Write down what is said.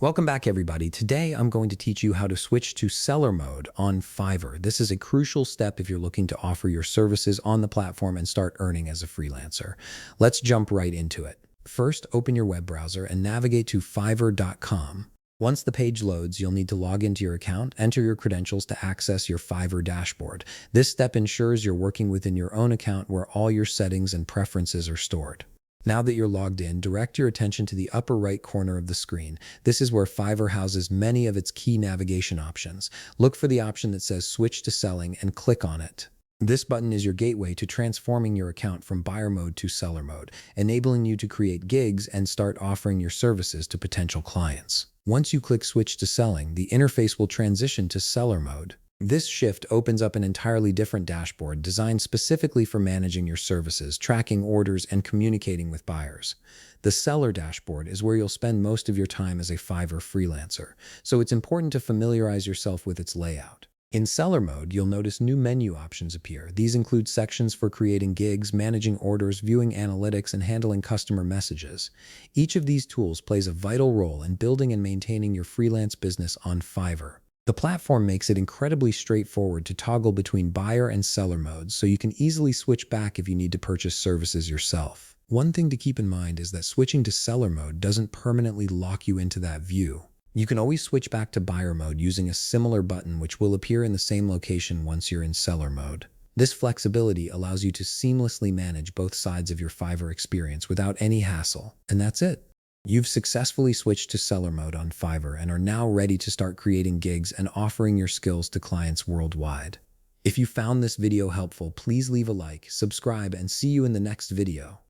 Welcome back, everybody. Today, I'm going to teach you how to switch to seller mode on Fiverr. This is a crucial step if you're looking to offer your services on the platform and start earning as a freelancer. Let's jump right into it. First, open your web browser and navigate to fiverr.com. Once the page loads, you'll need to log into your account, enter your credentials to access your Fiverr dashboard. This step ensures you're working within your own account where all your settings and preferences are stored. Now that you're logged in, direct your attention to the upper right corner of the screen. This is where Fiverr houses many of its key navigation options. Look for the option that says Switch to Selling and click on it. This button is your gateway to transforming your account from buyer mode to seller mode, enabling you to create gigs and start offering your services to potential clients. Once you click Switch to Selling, the interface will transition to seller mode. This shift opens up an entirely different dashboard designed specifically for managing your services, tracking orders, and communicating with buyers. The seller dashboard is where you'll spend most of your time as a Fiverr freelancer, so it's important to familiarize yourself with its layout. In seller mode, you'll notice new menu options appear. These include sections for creating gigs, managing orders, viewing analytics, and handling customer messages. Each of these tools plays a vital role in building and maintaining your freelance business on Fiverr. The platform makes it incredibly straightforward to toggle between buyer and seller modes, so you can easily switch back if you need to purchase services yourself. One thing to keep in mind is that switching to seller mode doesn't permanently lock you into that view. You can always switch back to buyer mode using a similar button which will appear in the same location once you're in seller mode. This flexibility allows you to seamlessly manage both sides of your Fiverr experience without any hassle. And that's it. You've successfully switched to seller mode on Fiverr and are now ready to start creating gigs and offering your skills to clients worldwide. If you found this video helpful, please leave a like, subscribe, and see you in the next video.